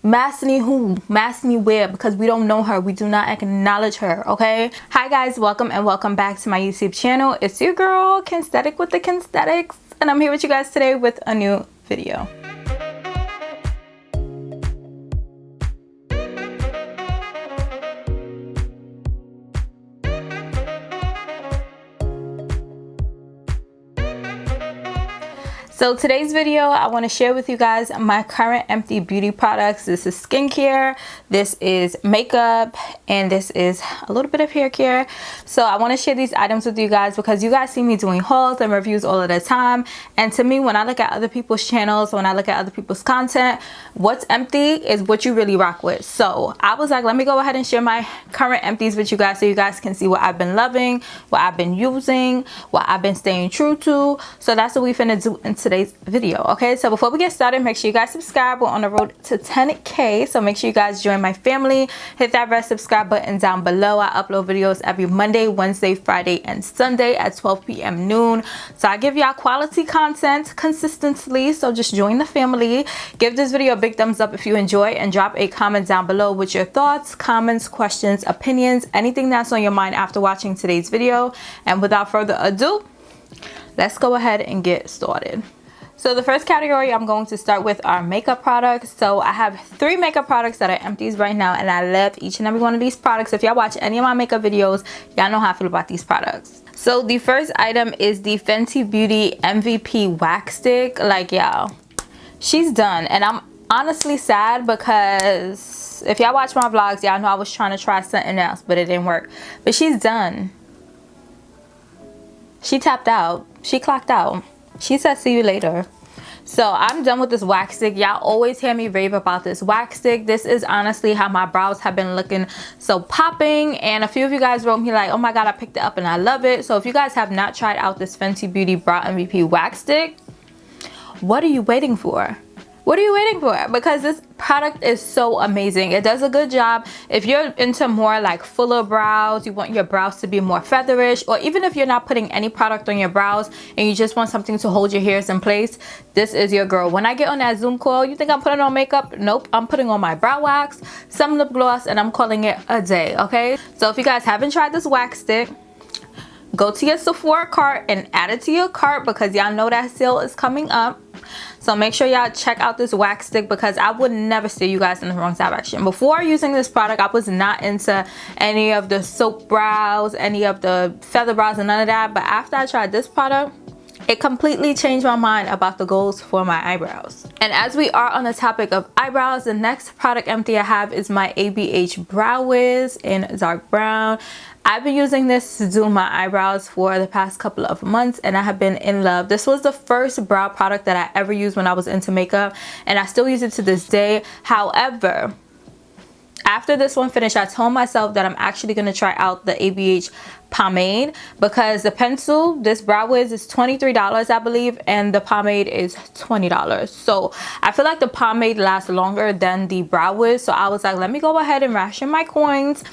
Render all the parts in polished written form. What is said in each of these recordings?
Mask me who? Mask me where? Because we don't know her. We do not acknowledge her, okay? Hi guys, welcome and welcome back to my YouTube channel. It's your girl, Kensthetic with the Kensthetics. And I'm here with you guys today with a new video. So today's video, I want to share with you guys my current empty beauty products. This is skincare, this is makeup, and this is a little bit of hair care. So I want to share these items with you guys because you guys see me doing hauls and reviews all of the time. And to me, when I look at other people's channels, when I look at other people's content, what's empty is what you really rock with. So I was like, let me go ahead and share my current empties with you guys so you guys can see what I've been loving, what I've been using, what I've been staying true to. So that's what we finna do in today's video. Okay, so before we get started, make sure you guys subscribe. We're on the road to 10K, so make sure you guys join my family. Hit that red subscribe button down below. I upload videos every Monday, Wednesday, Friday, and Sunday at 12 p.m. noon. So I give y'all quality content consistently, so just join the family. Give this video a big thumbs up if you enjoy, and drop a comment down below with your thoughts, comments, questions, opinions, anything that's on your mind after watching today's video. And without further ado, let's go ahead and get started. So the first category I'm going to start with are makeup products. So I have 3 makeup products that are empties right now, and I love each and every one of these products. If y'all watch any of my makeup videos, y'all know how I feel about these products. So the first item is the Fenty Beauty MVP Wax Stick. Like, y'all, she's done, and I'm honestly sad because if y'all watch my vlogs, y'all know I was trying to try something else, but it didn't work. But she's done. She tapped out. She clocked out. She said see you later. So I'm done with this wax stick. Y'all always hear me rave about this wax stick. This is honestly how my brows have been looking so popping, and a few of you guys wrote me like, oh my god, I picked it up and I love it. So if you guys have not tried out this Fenty Beauty Brow MVP wax stick, what are you waiting for? What are you waiting for? Because this product is so amazing. It does a good job. If you're into more like fuller brows, you want your brows to be more featherish, or even if you're not putting any product on your brows and you just want something to hold your hairs in place, this is your girl. When I get on that Zoom call, you think I'm putting on makeup? Nope, I'm putting on my brow wax, some lip gloss, and I'm calling it a day, okay? So if you guys haven't tried this wax stick, go to your Sephora cart and add it to your cart because y'all know that sale is coming up. So make sure y'all check out this wax stick because I would never steer you guys in the wrong direction. Before using this product, I was not into any of the soap brows, any of the feather brows, and none of that. But after I tried this product, it completely changed my mind about the goals for my eyebrows. And as we are on the topic of eyebrows, the next product empty I have is my ABH Brow Wiz in dark brown. I've been using this to do my eyebrows for the past couple of months, and I have been in love. This was the first brow product that I ever used when I was into makeup, and I still use it to this day. However, after this one finished, I told myself that I'm actually going to try out the ABH pomade because the pencil, this Brow Wiz, is $23 I believe, and the pomade is $20. So I feel like the pomade lasts longer than the Brow Wiz, so I was like, let me go ahead and ration my coins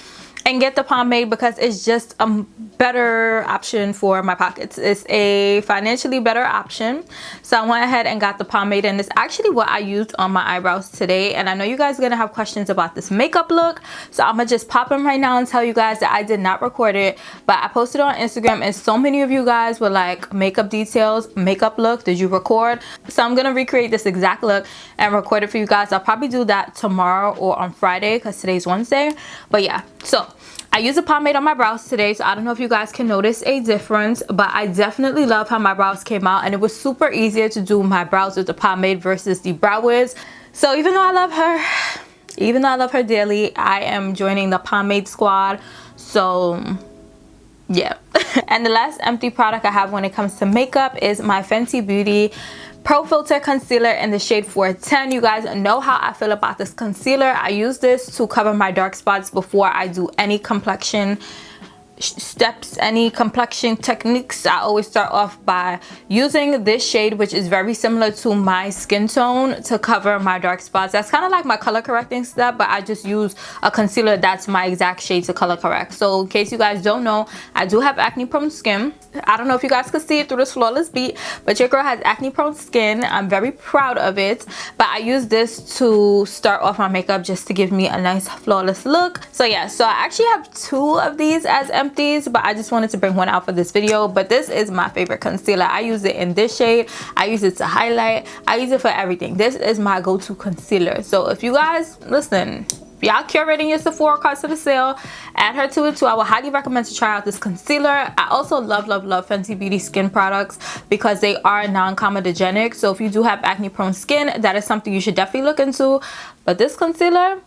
and get the pomade because it's just a better option for my pockets. It's a financially better option. So I went ahead and got the pomade, and it's actually what I used on my eyebrows today. And I know you guys are gonna have questions about this makeup look, so I'm gonna just pop in right now and tell you guys that I did not record it, but I posted it on Instagram, and so many of you guys were like, makeup details, makeup look, did you record? So I'm gonna recreate this exact look and record it for you guys. I'll probably do that tomorrow or on Friday because today's Wednesday. But yeah, so I used a pomade on my brows today, so I don't know if you guys can notice a difference, but I definitely love how my brows came out, and it was super easier to do my brows with the pomade versus the Brow Wiz. So even though I love her dearly, I am joining the pomade squad. So yeah. And the last empty product I have when it comes to makeup is my Fenty Beauty Pro Filter Concealer in the shade 410. You guys know how I feel about this concealer. I use this to cover my dark spots before I do any complexion steps, any complexion techniques, I always start off by using this shade, which is very similar to my skin tone, to cover my dark spots. That's kind of like my color correcting step, but I just use a concealer that's my exact shade to color correct. So in case you guys don't know, I do have acne prone skin. I don't know if you guys can see it through this flawless beat, but your girl has acne prone skin. I'm very proud of it, but I use this to start off my makeup just to give me a nice flawless look. So yeah, so I actually have 2 of these as Empties, but I just wanted to bring one out for this video. But this is my favorite concealer. I use it in this shade, I use it to highlight, I use it for everything. This is my go-to concealer. So if you guys listen, y'all curating your Sephora cards to the sale, add her to it too. I would highly recommend to try out this concealer. I also love Fenty Beauty skin products because they are non-comedogenic. So if you do have acne prone skin, that is something you should definitely look into. But this concealer,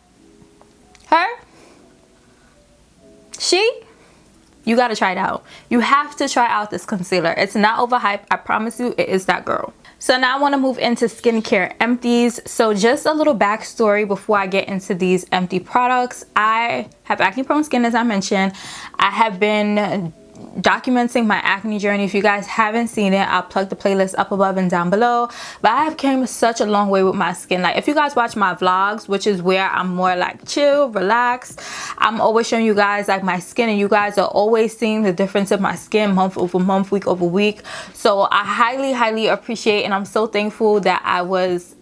you gotta try it out. You have to try out this concealer. It's not overhyped. I promise you, it is that girl. So now I want to move into skincare empties. So just a little backstory before I get into these empty products. I have acne prone skin, as I mentioned. I have been documenting my acne journey. If you guys haven't seen it, I'll plug the playlist up above and down below. But I have came such a long way with my skin. Like if you guys watch my vlogs, which is where I'm more like chill, relaxed, I'm always showing you guys like my skin, and you guys are always seeing the difference of my skin month over month, week over week. So I highly appreciate, and I'm so thankful that I was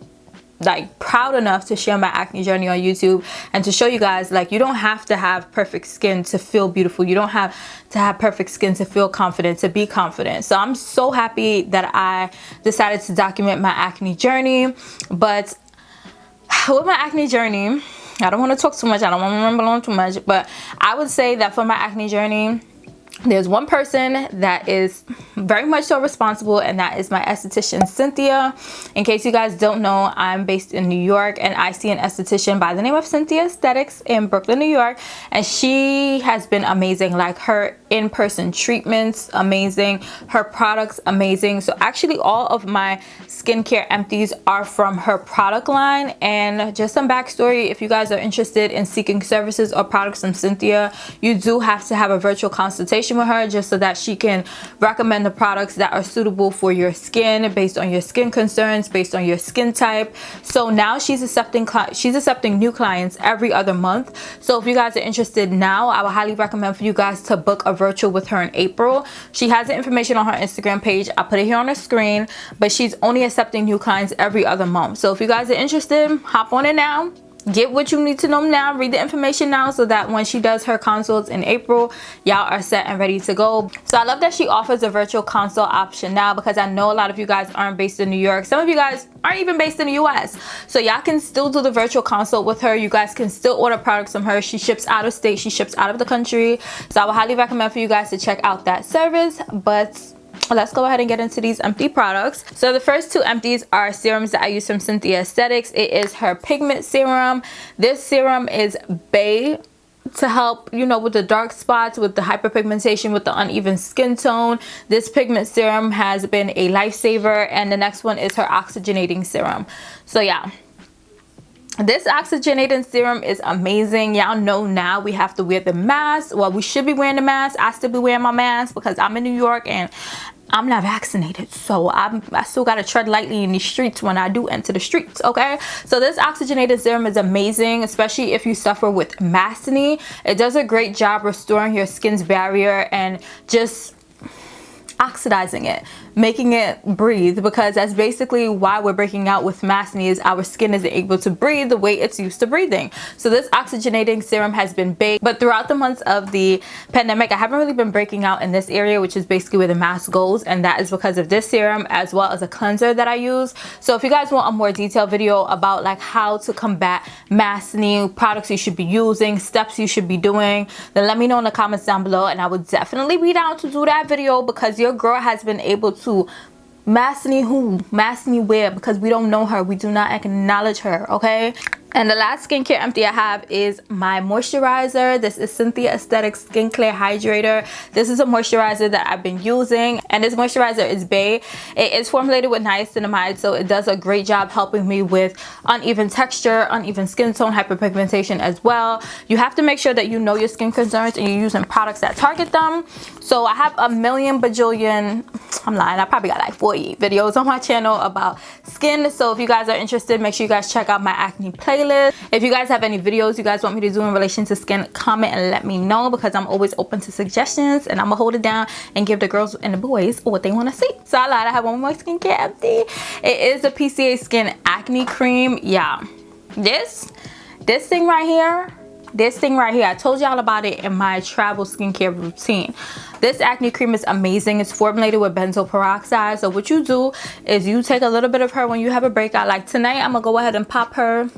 like proud enough to share my acne journey on YouTube and to show you guys like you don't have to have perfect skin to feel beautiful. You don't have to have perfect skin to feel confident, to be confident. So I'm so happy that I decided to document my acne journey. But with my acne journey, I don't want to talk too much, I don't want to ramble on too much, but I would say that for my acne journey, there's one person that is very much so responsible, and that is my esthetician, Cynthia. In case you guys don't know, I'm based in New York, and I see an esthetician by the name of Cynthia Aesthetics in Brooklyn, New York, and she has been amazing. Like her in-person treatments, amazing, her products, amazing. So actually all of my skincare empties are from her product line. And just some backstory, if you guys are interested in seeking services or products from Cynthia, you do have to have a virtual consultation with her just so that she can recommend the products that are suitable for your skin based on your skin concerns, based on your skin type. So now she's accepting new clients every other month. So if you guys are interested now, I would highly recommend for you guys to book a virtual with her in April. She has the information on her Instagram page. I'll put it here on her screen, but she's only accepting new clients every other month. So if you guys are interested, hop on it now. Get what you need to know now, read the information now, so that when she does her consults in April, y'all are set and ready to go. So I love that she offers a virtual consult option now, because I know a lot of you guys aren't based in New York. Some of you guys aren't even based in the US. So y'all can still do the virtual consult with her. You guys can still order products from her. She ships out of state, she ships out of the country. So I would highly recommend for you guys to check out that service. But let's go ahead and get into these empty products. So the first 2 empties are serums that I use from Cynthia Aesthetics. It is her pigment serum. This serum is Bay to help, you know, with the dark spots, with the hyperpigmentation, with the uneven skin tone. This pigment serum has been a lifesaver. And the next one is her oxygenating serum. So yeah, this oxygenating serum is amazing. Y'all know now we have to wear the mask. Well, we should be wearing the mask. I still be wearing my mask because I'm in New York and I'm not vaccinated, so I still gotta tread lightly in the streets when I do enter the streets, okay? So this oxygenated serum is amazing, especially if you suffer with acne. It does a great job restoring your skin's barrier and just oxidizing it, making it breathe, because that's basically why we're breaking out with acne, is our skin isn't able to breathe the way it's used to breathing. So this oxygenating serum has been big, but throughout the months of the pandemic, I haven't really been breaking out in this area, which is basically where the mask goes, and that is because of this serum as well as a cleanser that I use. So if you guys want a more detailed video about like how to combat acne, products you should be using, steps you should be doing, then let me know in the comments down below, and I would definitely be down to do that video, because your girl has been able to acne who, acne where, because we don't know her, we do not acknowledge her, okay? And the last skincare empty I have is my moisturizer. This is Cynthia Aesthetics Skin Clear Hydrator. This is a moisturizer that I've been using, and this moisturizer is Bay. It is formulated with niacinamide, so it does a great job helping me with uneven texture, uneven skin tone, hyperpigmentation as well. You have to make sure that you know your skin concerns and you're using products that target them. So I have a million bajillion, I'm lying, I probably got like 48 videos on my channel about skin. So if you guys are interested, make sure you guys check out my acne playlist. If you guys have any videos you guys want me to do in relation to skin, comment and let me know, because I'm always open to suggestions, and I'm gonna hold it down and give the girls and the boys what they want to see. So I lied, I have one more skincare empty. It is the PCA Skin Acne Cream. Yeah, this thing right here, I told y'all about it in my travel skincare routine. This acne cream is amazing. It's formulated with benzoyl peroxide. So what you do is you take a little bit of her when you have a breakout. Like tonight, I'm gonna go ahead and pop her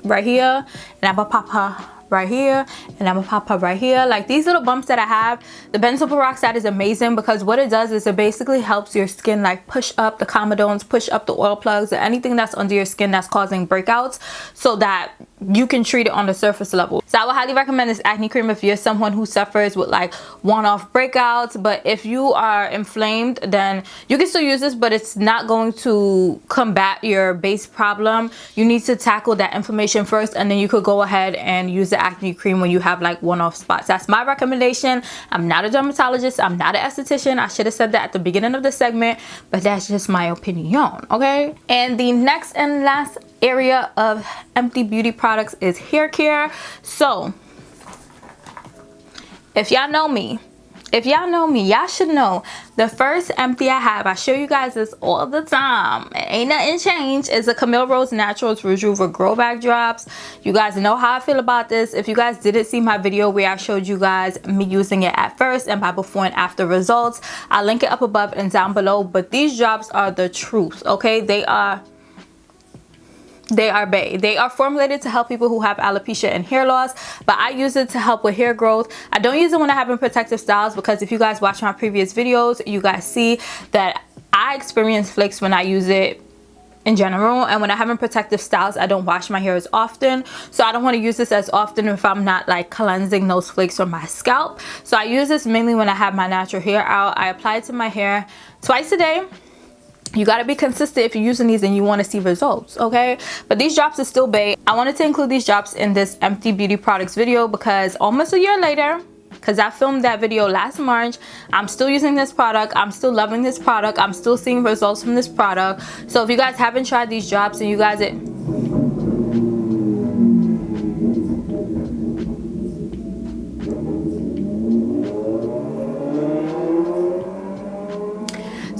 right here, and I'm gonna pop her right here, and I'm gonna pop her right here. Like these little bumps that I have, the benzoyl peroxide is amazing, because what it does is it basically helps your skin like push up the comedones, push up the oil plugs, or anything that's under your skin that's causing breakouts, so that you can treat it on the surface level. So I would highly recommend this acne cream if you're someone who suffers with like one-off breakouts. But if you are inflamed, then you can still use this, but it's not going to combat your base problem. You need to tackle that inflammation first, and then you could go ahead and use the acne cream when you have like one-off spots. That's my recommendation. I'm not a dermatologist, I'm not an esthetician. I should have said that at the beginning of the segment, but that's just my opinion, okay? And the next and last area of empty beauty products is hair care. So if y'all know me, y'all should know the first empty I have, I show you guys this all the time, and ain't nothing changed, is the Camille Rose Naturals Rejuva Grow Back Drops. You guys know how I feel about this. If you guys didn't see my video where I showed you guys me using it at first and my before and after results, I'll link it up above and down below. But these drops are the truth, okay? They are bae. They are formulated to help people who have alopecia and hair loss, but I use it to help with hair growth. I don't use it when I have protective styles, because if you guys watch my previous videos, you guys see that I experience flakes when I use it in general, and when I have protective styles, I don't wash my hair as often. So I don't want to use this as often if I'm not like cleansing those flakes from my scalp. So I use this mainly when I have my natural hair out. I apply it to my hair twice a day. You got to be consistent if you're using these and you want to see results, okay? But these drops are still bae. I wanted to include these drops in this empty beauty products video, because almost a year later, because I filmed that video last March, I'm still using this product. I'm still loving this product. I'm still seeing results from this product. So if you guys haven't tried these drops and you guys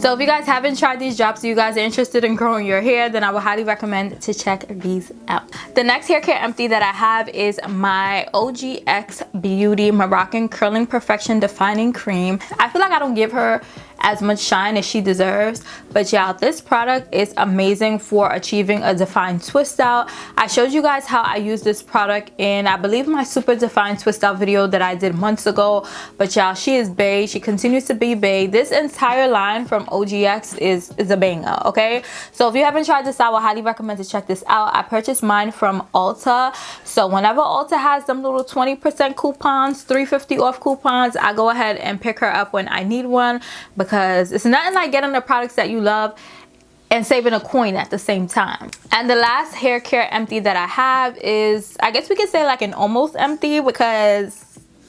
So if you guys haven't tried these drops, you guys are interested in growing your hair, then I would highly recommend to check these out. The next hair care empty that I have is my OGX Beauty Moroccan Curling Perfection Defining Cream. I feel like I don't give her as much shine as she deserves, but y'all, this product is amazing for achieving a defined twist out. I showed you guys how I use this product in, I believe, my super defined twist out video that I did months ago. But y'all, she is bae. She continues to be bae. This entire line from OGX is a banger, okay? So if you haven't tried this out, I highly recommend to check this out. I purchased mine from Ulta. So whenever Ulta has them little 20% coupons, $3.50 off coupons, I go ahead and pick her up when I need one, because it's nothing like getting the products that you love and saving a coin at the same time. And the last hair care empty that I have is, I guess we could say like an almost empty, because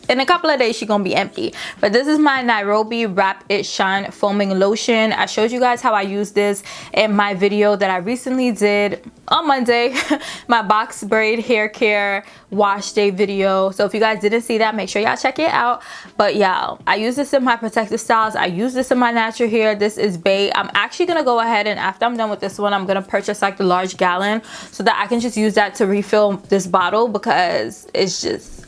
in a couple of days she's gonna be empty. But this is my Nairobi Wrap It Shine Foaming Lotion. I showed you guys how I use this in my video that I recently did on Monday, my box braid hair care wash day video. So if you guys didn't see that, make sure y'all check it out. But y'all, I use this in my protective styles. I use this in my natural hair. This is bae. I'm actually gonna go ahead and after I'm done with this one, I'm gonna purchase like the large gallon so that I can just use that to refill this bottle, because it's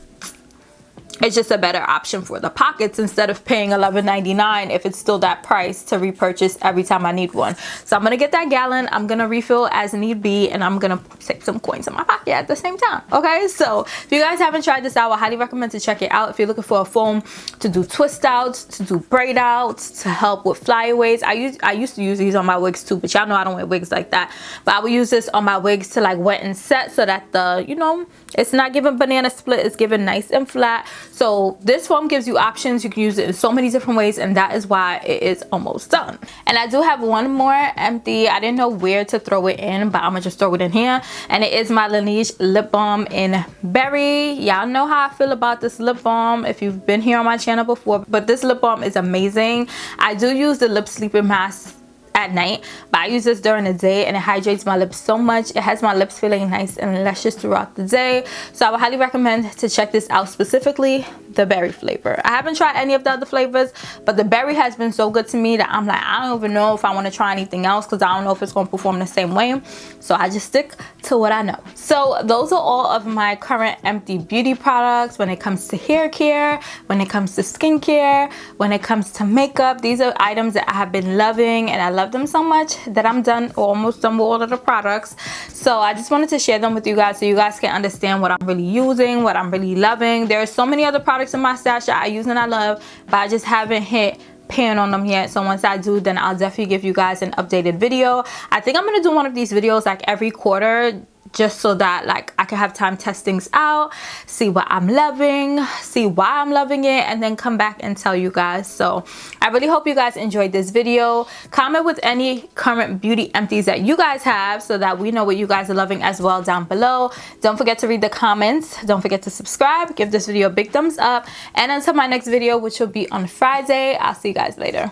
it's just a better option for the pockets instead of paying $11.99 if it's still that price to repurchase every time I need one. So I'm gonna get that gallon, I'm gonna refill as need be, and I'm gonna save some coins in my pocket at the same time. Okay, so if you guys haven't tried this out, I highly recommend to check it out. If you're looking for a foam to do twist outs, to do braid outs, to help with flyaways. I used to use these on my wigs too, but y'all know I don't wear wigs like that. But I would use this on my wigs to like wet and set so that the, you know, it's not giving banana split, it's giving nice and flat. So this foam gives you options. You can use it in so many different ways, and that is why it is almost done. And I do have one more empty. I didn't know where to throw it in, but I'm gonna just throw it in here. And it is my Laneige lip balm in berry. Y'all know how I feel about this lip balm if you've been here on my channel before, but this lip balm is amazing. I do use the lip sleeping mask at night, but I use this during the day, and it hydrates my lips so much. It has my lips feeling nice and luscious throughout the day. So I would highly recommend to check this out, specifically the berry flavor. I haven't tried any of the other flavors, but the berry has been so good to me that I'm like, I don't even know if I want to try anything else because I don't know if it's going to perform the same way. So I just stick to what I know. So those are all of my current empty beauty products when it comes to hair care, when it comes to skincare, when it comes to makeup. These are items that I have been loving, and I love them so much that I'm done, or almost done with all of the products. So I just wanted to share them with you guys so you guys can understand what I'm really using, what I'm really loving. There are so many other products in my stash that I use and I love, but I just haven't hit pan on them yet. So once I do, then I'll definitely give you guys an updated video. I think I'm gonna do one of these videos like every quarter, just so that like I can have time test things out, see what I'm loving, see why I'm loving it, and then come back and tell you guys. So I really hope you guys enjoyed this video. Comment with any current beauty empties that you guys have so that we know what you guys are loving as well down below. Don't forget to read the comments. Don't forget to subscribe. Give this video a big thumbs up. And until my next video, which will be on Friday, I'll see you guys later.